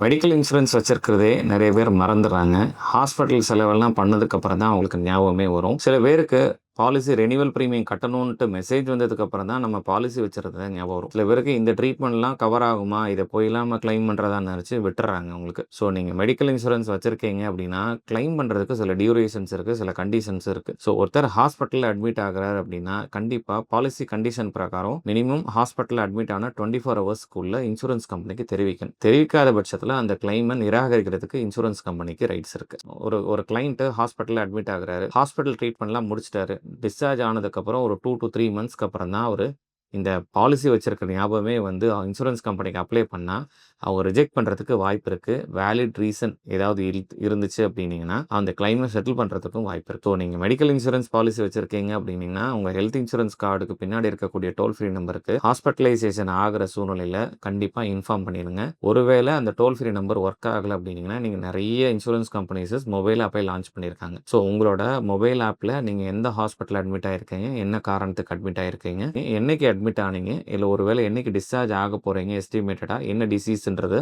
Medical insurance வச்சிருக்கிறதே நெறைய பேர் மறந்துர்றாங்க. Hospital செலவெல்லாம் பண்ணதுக்கப்புறம் தான் அவங்களுக்கு ஞாபகமே வரும். சில பேருக்கு பாலிசி ரெனிவல் பிரீமியம் கட்டணுன்ட்டு மெசேஜ் வந்ததுக்கப்புறம் தான் நம்ம பாலிசி வச்சிருந்தது ஞாபகம் வரும். சில பேருக்கு இந்த ட்ரீட்மெண்ட்லாம் கவர் ஆகுமா? இத போய்லாம் நம்ம கிளைம் பண்றதான்னு நெனச்சு விட்டுர்றாங்க உங்களுக்கு. ஸோ நீங்க மெடிக்கல் இன்சூரன்ஸ் வச்சிருக்கீங்க அப்டின்னா, கிளைம் பண்றதுக்கு சில டியூரேஷன்ஸ் இருக்கு, சில கண்டிஷன்ஸ் இருக்கு. ஸோ ஒருத்தர் ஹாஸ்பிட்டல்ல அட்மிட் ஆகுறாரு அப்டின்னா, கண்டிப்பா பாலிசி கண்டிஷன் பிரகாரம் மினிமம் ஹாஸ்பிட்டல்ல அட்மிட் ஆன 24 ஹவர்ஸ்க்குள்ள இன்சூரன்ஸ் கம்பெனிக்கு தெரிவிக்கணும். தெரிவிக்காத பட்சத்தில அந்த கிளைம நிராகரிக்கிறதுக்கு இன்சூரன்ஸ் கம்பெனிக்கு ரைட்ஸ் இருக்கு. ஒரு ஒரு கிளையன்ட் ஹாஸ்பிட்டல்ல அட்மிட் ஆகுறாரு. ஹாஸ்பிட்டல் ட்ரீட்மெண்ட்லாம் முடிச்சுட்டாரு. டிஸ்சார்ஜ் ஆனதுக்கப்புறம் ஒரு 2 டூ 3 மந்த்ஸ்க்கு அப்புறம் தான் அவரு இந்த பாலிசி வச்சிருக்க ஞாபகமே வந்து இன்சூரன்ஸ் கம்பெனிக்கு அப்ளை பண்ணா, அவங்க ரிஜெக்ட் பண்றதுக்கு வாய்ப்பு இருக்கு. வேலிட் ரீசன் ஏதாவது இருந்துச்சு அப்டின்னீங்கன்னா, அந்த கிளைம செட்டில் பண்றதுக்கும் வாய்ப்பு இருக்கு. ஸோ நீங்க மெடிக்கல் இன்சூரன்ஸ் பாலிசி வச்சிருக்கீங்க அப்டின்னீங்கன்னா, உங்க ஹெல்த் இன்சூரன்ஸ் கார்டுக்கு பின்னாடி இருக்கக்கூடிய டோல் ஃப்ரீ நம்பருக்கு ஹாஸ்பிட்டலைசேஷன் ஆகுற சூழ்நிலையில கண்டிப்பா இன்ஃபார்ம் பண்ணிருங்க. ஒருவேள அந்த டோல் ஃப்ரீ நம்பர் ஒர்க் ஆகல அப்டின்னீங்கன்னா, நீங்க நெறைய இன்சூரன்ஸ் கம்பெனிஸஸ் மொபைல் ஆப்பே லான்ச் பண்ணியிருக்காங்க. ஸோ உங்களோட மொபைல் ஆப்ல நீங்க எந்த ஹாஸ்பிட்டல் அட்மிட் ஆயிருக்கீங்க, என்ன காரணத்துக்கு அட்மிட் ஆயிருக்கீங்க, என்னைக்கு அட்மிட் ஆனீங்க, இல்ல ஒருவேள என்னைக்கு டிஸ்சார்ஜ் ஆக போறீங்க எஸ்டிமேட்டடா, என்ன டிசீஸ்ன்றத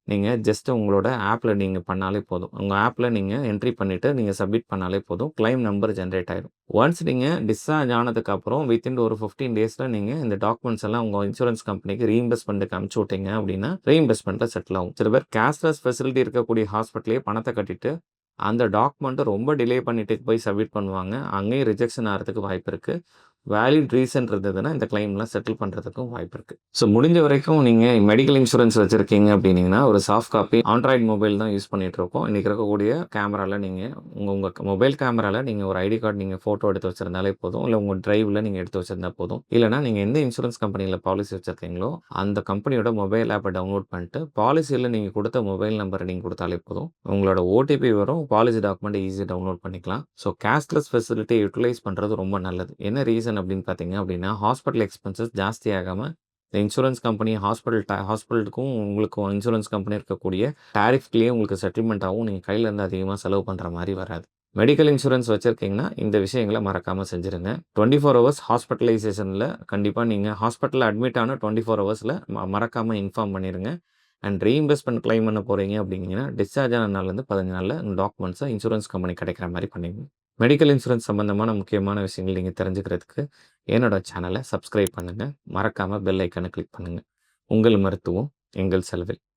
நீங்க ஜஸ்ட் உங்களோட ஆப்ல நீங்க பண்ணாலே போதும். உங்க ஆப்ல நீங்க என்ட்ரி பண்ணிட்டு நீங்க சப்மிட் பண்ணாலே போதும். கிளைம் நம்பர் ஜெனரேட் ஆயிரும். ஒன்ஸ் நீங்க டிஸ்சார்ஜ் ஆனதுக்கு அப்புறம் வித்தின் ஒரு 15 டேஸ்ல நீங்க இந்த டாக்குமெண்ட்ஸ் எல்லாம் உங்க இன்சூரன்ஸ் கம்பெனிக்கு ரீஇம்பர்ஸ்மென்ட்க்கு அனுப்பிச்சு விட்டீங்க அப்டின்னா, ரீஇம்பர்ஸ்மென்ட்ல செட்டில் ஆகும். சில பேர் கேஷ்லெஸ் ஃபெசிலிட்டி இருக்கக்கூடிய ஹாஸ்பிட்டல்லயே பணத்த கட்டிட்டு, அந்த டாக்குமெண்ட்ட ரொம்ப டிலே பண்ணிட்டு போய் சப்மிட் பண்ணுவாங்க. அங்கேயும் ரிஜெக்ஷன் ஆறதுக்கு வாய்ப்பு இருக்கு. வேலிட் ரீசன் இருந்ததுன்னா, இந்த கிளைம்லாம் செட்டில் பண்றதுக்கும் வாய்ப்பு இருக்கு. ஸோ முடிஞ்ச வரைக்கும் நீங்க மெடிக்கல் இன்சூரன்ஸ் வச்சிருக்கீங்க அப்டின்னீங்கன்னா, ஒரு சாஃப்ட் காப்பி ஆண்ட்ராய்டு மொபைல் தான் யூஸ் பண்ணிட்டுருக்கோம். இன்னைக்கு இருக்கக்கூடிய கேமரால நீங்க உங்க உங்க மொபைல் கேமரால நீங்க ஒரு ஐடி கார்ட் நீங்க ஃபோட்டோ எடுத்து வச்சிருந்தாலே போதும். இல்ல உங்க டிரைவ்ல நீங்க எடுத்து வச்சிருந்தா போதும். இல்லன்னா நீங்க எந்த இன்சூரன்ஸ் கம்பெனில பாலிசி வச்சிருக்கீங்களோ, அந்த கம்பெனியோட மொபைல் ஆப்ப டவுன்லோட் பண்ணிட்டு, பாலிசில நீங்க குடுத்த மொபைல் நம்பர நீங்க குடுத்தாலே போதும். உங்களோட ஓடிபி வரும். பாலிசி டாக்குமெண்ட் ஈஸியா டவுன்லோட் பண்ணிக்கலாம். ஸோ கேஷ்லெஸ் ஃபெசிலிட்டிய யுட்டிலைஸ் பண்றது ரொம்ப நல்லது. என்ன ரீசன் அப்டின்னு பார்த்தீங்க அப்டின்னா, ஹாஸ்பிட்டல் எக்ஸ்பென்சஸ் ஜாஸ்தி ஆகாம, இந்த இன்சூரன்ஸ் கம்பெனி ஹாஸ்பிட்டலுக்கும் உங்களுக்கும் இன்சூரன்ஸ் கம்பெனி இருக்கக்கூடிய டாரிஃப்லயே உங்களுக்கு செட்டில்மெண்ட் ஆகும். நீங்க கையில இருந்து அதிகமா செலவு பண்ற மாரி வராது. மெடிக்கல் இன்சூரன்ஸ் வச்சிருக்கீங்கன்னா, இந்த விஷயங்கள மறக்காம செஞ்சுருங்க. 24 ஹவர்ஸ் ஹாஸ்பிட்டலைசேஷன்ல கண்டிப்பா நீங்க ஹாஸ்பிட்டல்ல அட்மிட் ஆன 24 ஹவர்ஸ்ல மறக்காம இன்ஃபார்ம் பண்ணிருங்க. அண்ட் ரீஇம்பர்ஸ்மென்ட் கிளைம் பண்ண போறீங்க அப்டின்னீங்கன்னா, டிஸ்சார்ஜ் ஆன நாள்லருந்து 15 நாள்ல உங்க டாக்குமெண்ட்ஸ இன்சூரன்ஸ் கம்பெனி கிடைக்கிற மாரி பண்ணிருங்க. மெடிக்கல் இன்சூரன்ஸ் சம்பந்தமான முக்கியமான விஷயங்கள் நீங்க தெரிஞ்சுக்கிறதுக்கு, என்னோட சேனல சப்ஸ்கிரைப் பண்ணுங்க. மறக்காம பெல் ஐகான கிளிக் பண்ணுங்க. உங்கள் மருத்துவம் எங்கள் செலவில்.